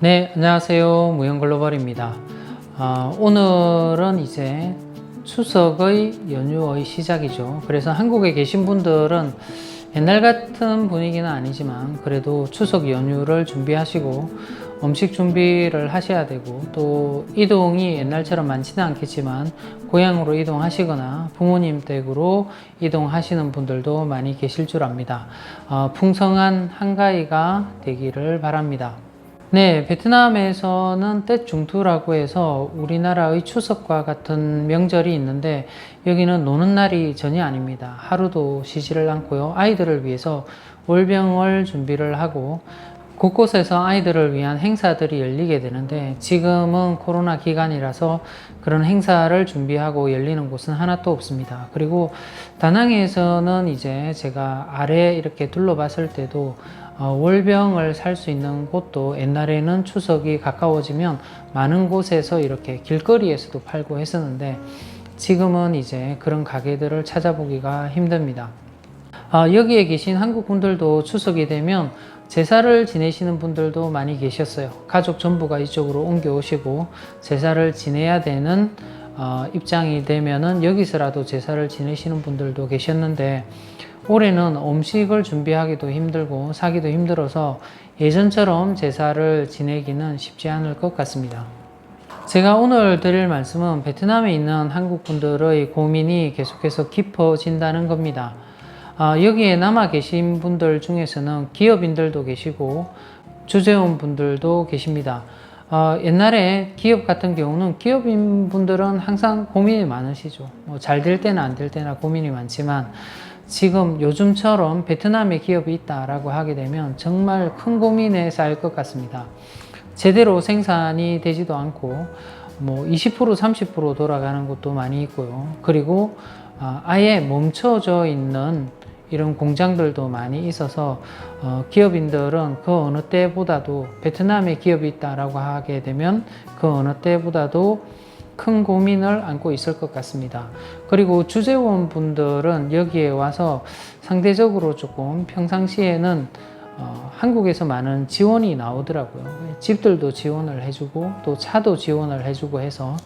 네, 안녕하세요. 무형글로벌입니다. 오늘은 이제 추석의 연휴의 시작이죠. 그래서 한국에 계신 분들은 옛날 같은 분위기는 아니지만 그래도 추석 연휴를 준비하시고 음식 준비를 하셔야 되고, 또 이동이 옛날처럼 많지는 않겠지만 고향으로 이동하시거나 부모님 댁으로 이동하시는 분들도 많이 계실 줄 압니다. 풍성한 한가위가 되기를 바랍니다. 네, 베트남에서는 떼중투라고 해서 우리나라의 추석과 같은 명절이 있는데, 여기는 노는 날이 전혀 아닙니다. 하루도 쉬지를 않고요. 아이들을 위해서 월병을 준비를 하고 곳곳에서 아이들을 위한 행사들이 열리게 되는데, 지금은 코로나 기간이라서 그런 행사를 준비하고 열리는 곳은 하나도 없습니다. 그리고 다낭에서는 이제 제가 아래 이렇게 둘러봤을 때도 월병을 살 수 있는 곳도 옛날에는 추석이 가까워지면 많은 곳에서 이렇게 길거리에서도 팔고 했었는데, 지금은 이제 그런 가게들을 찾아보기가 힘듭니다. 여기에 계신 한국 분들도 추석이 되면 제사를 지내시는 분들도 많이 계셨어요. 가족 전부가 이쪽으로 옮겨오시고 제사를 지내야 되는 입장이 되면은 여기서라도 제사를 지내시는 분들도 계셨는데, 올해는 음식을 준비하기도 힘들고 사기도 힘들어서 예전처럼 제사를 지내기는 쉽지 않을 것 같습니다. 제가 오늘 드릴 말씀은 베트남에 있는 한국 분들의 고민이 계속해서 깊어진다는 겁니다. 여기에 남아 계신 분들 중에서는 기업인들도 계시고 주재원 분들도 계십니다. 옛날에 기업 같은 경우는 기업인 분들은 항상 고민이 많으시죠. 잘 될 때나 안 될 때나 고민이 많지만, 지금 요즘처럼 베트남에 기업이 있다라고 하게 되면 정말 큰 고민에 쌓일 것 같습니다. 제대로 생산이 되지도 않고 20% 30% 돌아가는 것도 많이 있고요. 그리고 아예 멈춰져 있는 이런 공장들도 많이 있어서 기업인들은 그 어느 때보다도, 베트남에 기업이 있다라고 하게 되면 그 어느 때보다도 큰 고민을 안고 있을 것 같습니다. 그리고 주재원 분들은 여기에 와서 상대적으로 조금 평상시에는 한국에서 많은 지원이 나오더라고요. 집들도 지원을 해주고 또 차도 지원을 해주고 해서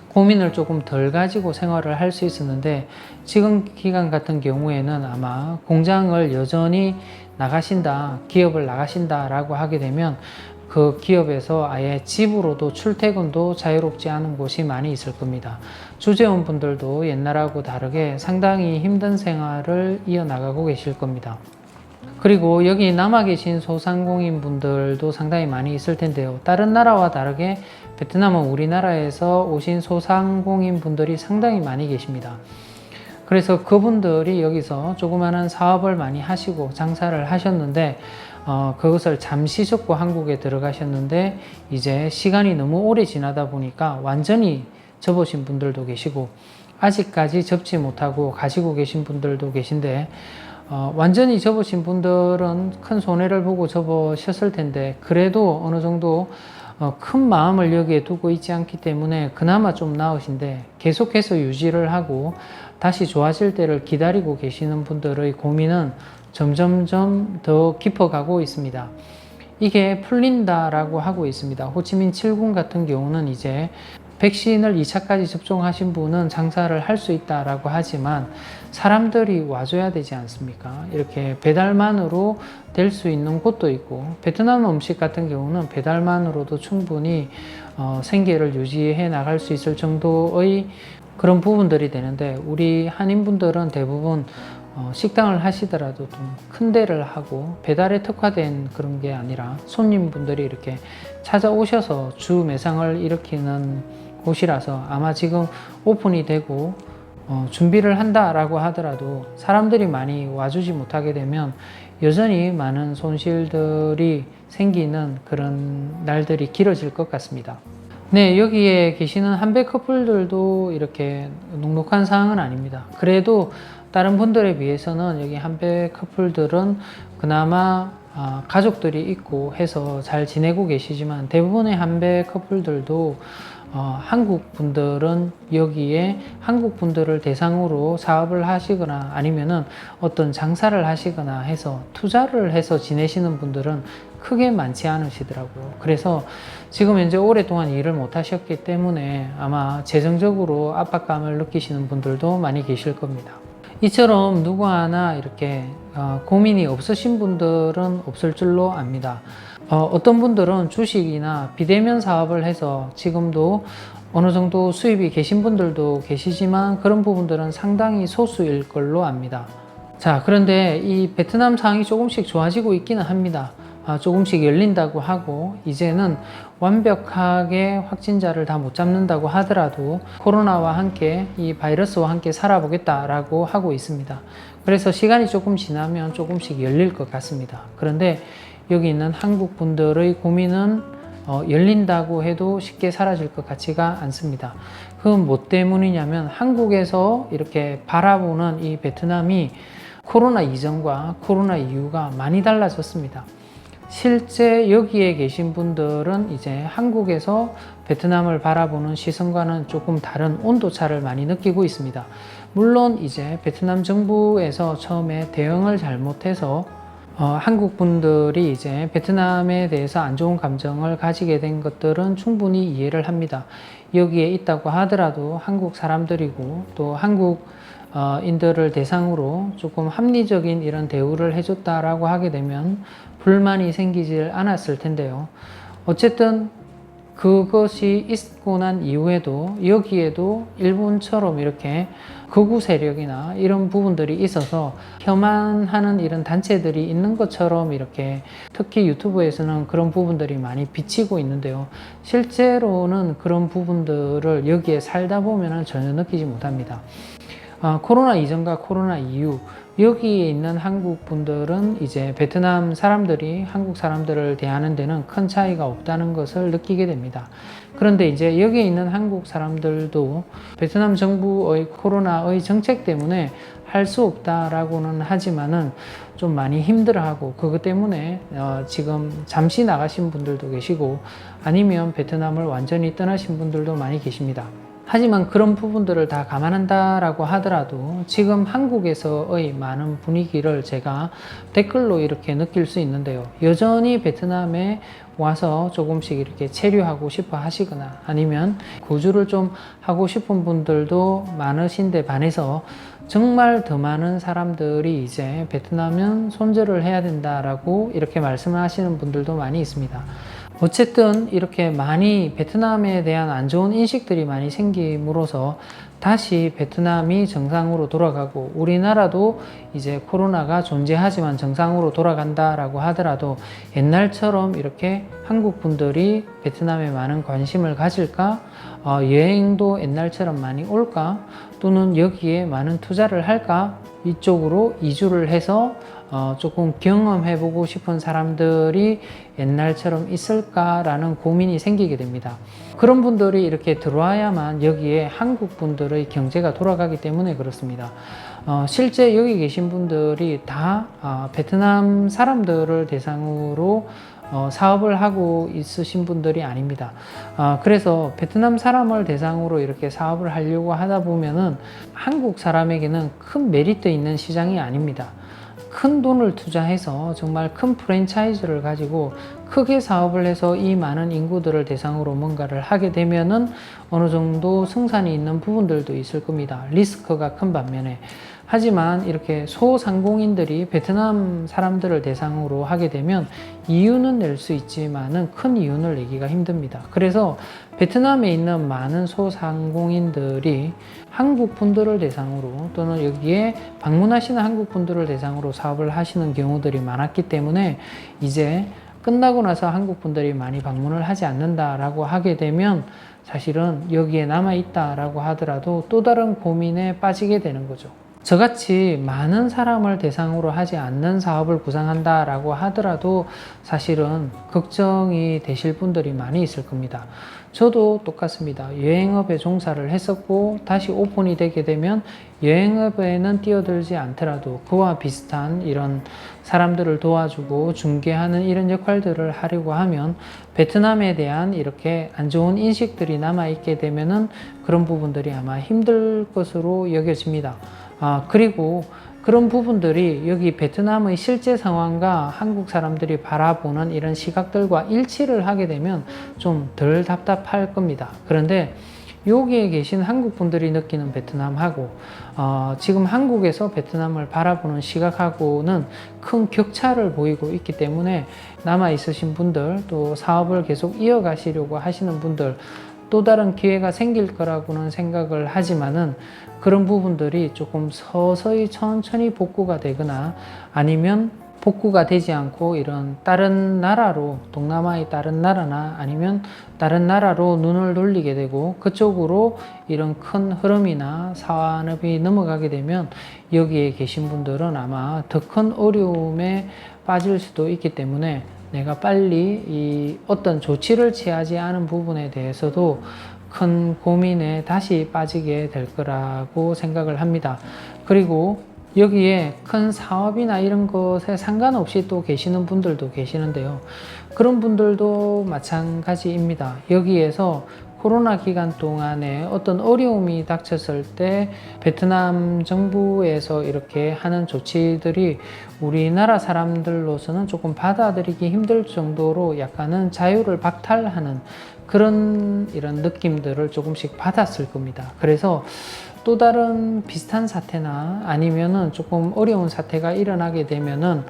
고민을 조금 덜 가지고 생활을 할 수 있었는데, 지금 기간 같은 경우에는 아마 공장을 여전히 나가신다, 기업을 나가신다라고 하게 되면 그 기업에서 아예 집으로도 출퇴근도 자유롭지 않은 곳이 많이 있을 겁니다. 주재원 분들도 옛날하고 다르게 상당히 힘든 생활을 이어나가고 계실 겁니다. 그리고 여기 남아 계신 소상공인 분들도 상당히 많이 있을 텐데요. 다른 나라와 다르게 베트남은 우리나라에서 오신 소상공인 분들이 상당히 많이 계십니다. 그래서 그분들이 여기서 조그마한 사업을 많이 하시고 장사를 하셨는데, 그것을 잠시 접고 한국에 들어가셨는데, 이제 시간이 너무 오래 지나다 보니까 완전히 접으신 분들도 계시고, 아직까지 접지 못하고 가지고 계신 분들도 계신데, 완전히 접으신 분들은 큰 손해를 보고 접으셨을 텐데, 그래도 어느 정도 큰 마음을 여기에 두고 있지 않기 때문에 그나마 좀 나으신데, 계속해서 유지를 하고 다시 좋아질 때를 기다리고 계시는 분들의 고민은 점점점 더 깊어가고 있습니다. 이게 풀린다라고 하고 있습니다. 호치민 7군 같은 경우는 이제 백신을 2차까지 접종하신 분은 장사를 할 수 있다라고 하지만 사람들이 와줘야 되지 않습니까? 이렇게 배달만으로 될 수 있는 곳도 있고, 베트남 음식 같은 경우는 배달만으로도 충분히 생계를 유지해 나갈 수 있을 정도의 그런 부분들이 되는데, 우리 한인분들은 대부분 식당을 하시더라도 좀 큰 데를 하고 배달에 특화된 그런 게 아니라 손님분들이 이렇게 찾아오셔서 주 매상을 일으키는 곳이라서, 아마 지금 오픈이 되고 준비를 한다라고 하더라도 사람들이 많이 와주지 못하게 되면 여전히 많은 손실들이 생기는 그런 날들이 길어질 것 같습니다. 네, 여기에 계시는 한배 커플들도 이렇게 녹록한 상황은 아닙니다. 그래도 다른 분들에 비해서는 여기 한배 커플들은 그나마 가족들이 있고 해서 잘 지내고 계시지만, 대부분의 한배 커플들도 한국 분들은 여기에 한국 분들을 대상으로 사업을 하시거나 아니면은 어떤 장사를 하시거나 해서 투자를 해서 지내시는 분들은 크게 많지 않으시더라고요. 그래서 지금 현재 오랫동안 일을 못 하셨기 때문에 아마 재정적으로 압박감을 느끼시는 분들도 많이 계실 겁니다. 이처럼 누구 하나 이렇게 고민이 없으신 분들은 없을 줄로 압니다. 어떤 분들은 주식이나 비대면 사업을 해서 지금도 어느 정도 수입이 계신 분들도 계시지만 그런 부분들은 상당히 소수일 걸로 압니다. 자, 그런데 이 베트남 상황이 조금씩 좋아지고 있기는 합니다. 조금씩 열린다고 하고 이제는 완벽하게 확진자를 다 못 잡는다고 하더라도 코로나와 함께 이 바이러스와 함께 살아보겠다라고 하고 있습니다. 그래서 시간이 조금 지나면 조금씩 열릴 것 같습니다. 그런데 여기 있는 한국 분들의 고민은 열린다고 해도 쉽게 사라질 것 같지가 않습니다. 그건 뭐 때문이냐면 한국에서 이렇게 바라보는 이 베트남이 코로나 이전과 코로나 이후가 많이 달라졌습니다. 실제 여기에 계신 분들은 이제 한국에서 베트남을 바라보는 시선과는 조금 다른 온도차를 많이 느끼고 있습니다. 물론 이제 베트남 정부에서 처음에 대응을 잘못해서 한국 분들이 이제 베트남에 대해서 안 좋은 감정을 가지게 된 것들은 충분히 이해를 합니다. 여기에 있다고 하더라도 한국 사람들이고 또 한국 인들을 대상으로 조금 합리적인 이런 대우를 해줬다라고 하게 되면 불만이 생기질 않았을 텐데요. 어쨌든 그것이 있고 난 이후에도 여기에도 일본처럼 이렇게 극우 세력이나 이런 부분들이 있어서 혐한하는 이런 단체들이 있는 것처럼 이렇게 특히 유튜브에서는 그런 부분들이 많이 비치고 있는데요. 실제로는 그런 부분들을 여기에 살다 보면 전혀 느끼지 못합니다. 코로나 이전과 코로나 이후 여기에 있는 한국 분들은 이제 베트남 사람들이 한국 사람들을 대하는 데는 큰 차이가 없다는 것을 느끼게 됩니다. 그런데 이제 여기에 있는 한국 사람들도 베트남 정부의 코로나의 정책 때문에 할 수 없다라고는 하지만은 좀 많이 힘들어하고 그것 때문에 지금 잠시 나가신 분들도 계시고 아니면 베트남을 완전히 떠나신 분들도 많이 계십니다. 하지만 그런 부분들을 다 감안한다라고 하더라도 지금 한국에서의 많은 분위기를 제가 댓글로 이렇게 느낄 수 있는데요. 여전히 베트남에 와서 조금씩 이렇게 체류하고 싶어 하시거나 아니면 거주를 좀 하고 싶은 분들도 많으신데 반해서 정말 더 많은 사람들이 이제 베트남은 손절을 해야 된다라고 이렇게 말씀을 하시는 분들도 많이 있습니다. 어쨌든 이렇게 많이 베트남에 대한 안 좋은 인식들이 많이 생김으로써 다시 베트남이 정상으로 돌아가고 우리나라도 이제 코로나가 존재하지만 정상으로 돌아간다라고 하더라도 옛날처럼 이렇게 한국 분들이 베트남에 많은 관심을 가질까? 여행도 옛날처럼 많이 올까? 또는 여기에 많은 투자를 할까? 이쪽으로 이주를 해서 조금 경험해보고 싶은 사람들이 옛날처럼 있을까라는 고민이 생기게 됩니다. 그런 분들이 이렇게 들어와야만 여기에 한국 분들의 경제가 돌아가기 때문에 그렇습니다. 실제 여기 계신 분들이 다 베트남 사람들을 대상으로 사업을 하고 있으신 분들이 아닙니다. 그래서 베트남 사람을 대상으로 이렇게 사업을 하려고 하다 보면은 한국 사람에게는 큰 메리트 있는 시장이 아닙니다. 큰 돈을 투자해서 정말 큰 프랜차이즈를 가지고 크게 사업을 해서 이 많은 인구들을 대상으로 뭔가를 하게 되면은 어느 정도 승산이 있는 부분들도 있을 겁니다. 리스크가 큰 반면에. 하지만 이렇게 소상공인들이 베트남 사람들을 대상으로 하게 되면 이윤은 낼 수 있지만은 큰 이윤을 내기가 힘듭니다. 그래서 베트남에 있는 많은 소상공인들이 한국 분들을 대상으로 또는 여기에 방문하시는 한국 분들을 대상으로 사업을 하시는 경우들이 많았기 때문에 이제 끝나고 나서 한국 분들이 많이 방문을 하지 않는다라고 하게 되면 사실은 여기에 남아있다라고 하더라도 또 다른 고민에 빠지게 되는 거죠. 저같이 많은 사람을 대상으로 하지 않는 사업을 구상한다라고 하더라도 사실은 걱정이 되실 분들이 많이 있을 겁니다. 저도 똑같습니다. 여행업에 종사를 했었고 다시 오픈이 되게 되면 여행업에는 뛰어들지 않더라도 그와 비슷한 이런 사람들을 도와주고 중개하는 이런 역할들을 하려고 하면 베트남에 대한 이렇게 안 좋은 인식들이 남아있게 되면은 그런 부분들이 아마 힘들 것으로 여겨집니다. 그리고 그런 부분들이 여기 베트남의 실제 상황과 한국 사람들이 바라보는 이런 시각들과 일치를 하게 되면 좀 덜 답답할 겁니다. 그런데 여기에 계신 한국 분들이 느끼는 베트남하고 지금 한국에서 베트남을 바라보는 시각하고는 큰 격차를 보이고 있기 때문에 남아 있으신 분들, 또 사업을 계속 이어가시려고 하시는 분들, 또 다른 기회가 생길 거라고는 생각을 하지만은 그런 부분들이 조금 서서히 천천히 복구가 되거나 아니면 복구가 되지 않고 이런 다른 나라로, 동남아의 다른 나라나 아니면 다른 나라로 눈을 돌리게 되고 그쪽으로 이런 큰 흐름이나 산업이 넘어가게 되면 여기에 계신 분들은 아마 더 큰 어려움에 빠질 수도 있기 때문에 내가 빨리 이 어떤 조치를 취하지 않은 부분에 대해서도 큰 고민에 다시 빠지게 될 거라고 생각을 합니다. 그리고 여기에 큰 사업이나 이런 것에 상관없이 또 계시는 분들도 계시는데요. 그런 분들도 마찬가지입니다. 여기에서 코로나 기간 동안에 어떤 어려움이 닥쳤을 때 베트남 정부에서 이렇게 하는 조치들이 우리나라 사람들로서는 조금 받아들이기 힘들 정도로 약간은 자유를 박탈하는 그런 이런 느낌들을 조금씩 받았을 겁니다. 그래서 또 다른 비슷한 사태나 아니면은 조금 어려운 사태가 일어나게 되면은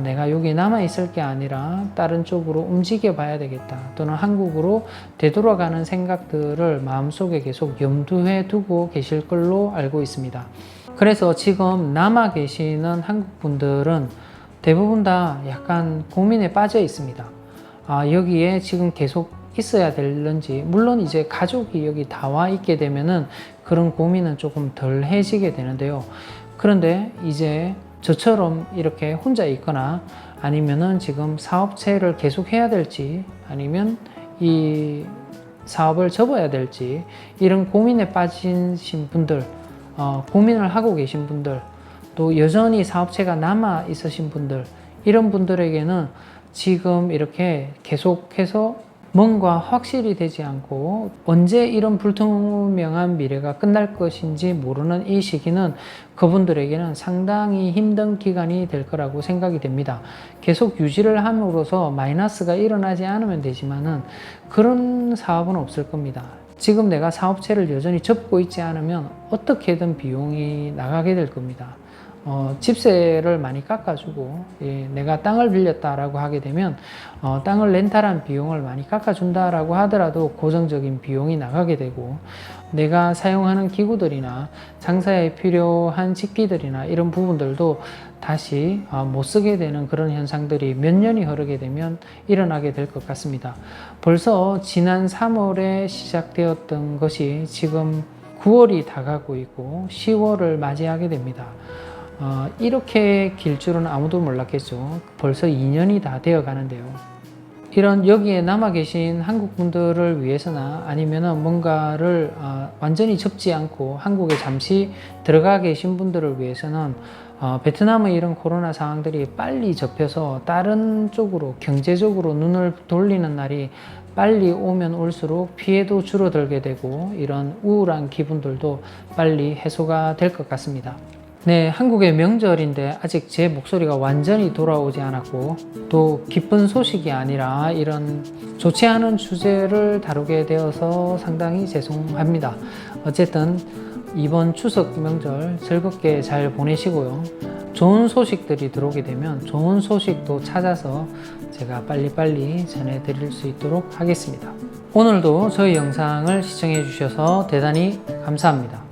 내가 여기 남아 있을 게 아니라 다른 쪽으로 움직여 봐야 되겠다. 또는 한국으로 되돌아가는 생각들을 마음속에 계속 염두에 두고 계실 걸로 알고 있습니다. 그래서 지금 남아 계시는 한국 분들은 대부분 다 약간 고민에 빠져 있습니다. 여기에 지금 계속 있어야 될런지, 물론 이제 가족이 여기 다 와 있게 되면은 그런 고민은 조금 덜 해지게 되는데요. 그런데 이제 저처럼 이렇게 혼자 있거나 아니면은 지금 사업체를 계속 해야 될지 아니면 이 사업을 접어야 될지 이런 고민에 빠지신 분들, 고민을 하고 계신 분들, 또 여전히 사업체가 남아 있으신 분들, 이런 분들에게는 지금 이렇게 계속해서 뭔가 확실히 되지 않고 언제 이런 불투명한 미래가 끝날 것인지 모르는 이 시기는 그분들에게는 상당히 힘든 기간이 될 거라고 생각이 됩니다. 계속 유지를 함으로써 마이너스가 일어나지 않으면 되지만은 그런 사업은 없을 겁니다. 지금 내가 사업체를 여전히 접고 있지 않으면 어떻게든 비용이 나가게 될 겁니다. 집세를 많이 깎아주고 내가 땅을 빌렸다라고 하게 되면 땅을 렌탈한 비용을 많이 깎아준다라고 하더라도 고정적인 비용이 나가게 되고 내가 사용하는 기구들이나 장사에 필요한 집기들이나 이런 부분들도 다시 못 쓰게 되는 그런 현상들이 몇 년이 흐르게 되면 일어나게 될 것 같습니다. 벌써 지난 3월에 시작되었던 것이 지금 9월이 다가고 있고 10월을 맞이하게 됩니다. 이렇게 길 줄은 아무도 몰랐겠죠. 벌써 2년이 다 되어 가는데요. 이런 여기에 남아 계신 한국 분들을 위해서나 아니면은 뭔가를 완전히 접지 않고 한국에 잠시 들어가 계신 분들을 위해서는 베트남의 이런 코로나 상황들이 빨리 접혀서 다른 쪽으로 경제적으로 눈을 돌리는 날이 빨리 오면 올수록 피해도 줄어들게 되고 이런 우울한 기분들도 빨리 해소가 될 것 같습니다. 네, 한국의 명절인데 아직 제 목소리가 완전히 돌아오지 않았고 또 기쁜 소식이 아니라 이런 좋지 않은 주제를 다루게 되어서 상당히 죄송합니다. 어쨌든 이번 추석 명절 즐겁게 잘 보내시고요. 좋은 소식들이 들어오게 되면 좋은 소식도 찾아서 제가 빨리빨리 전해드릴 수 있도록 하겠습니다. 오늘도 저희 영상을 시청해 주셔서 대단히 감사합니다.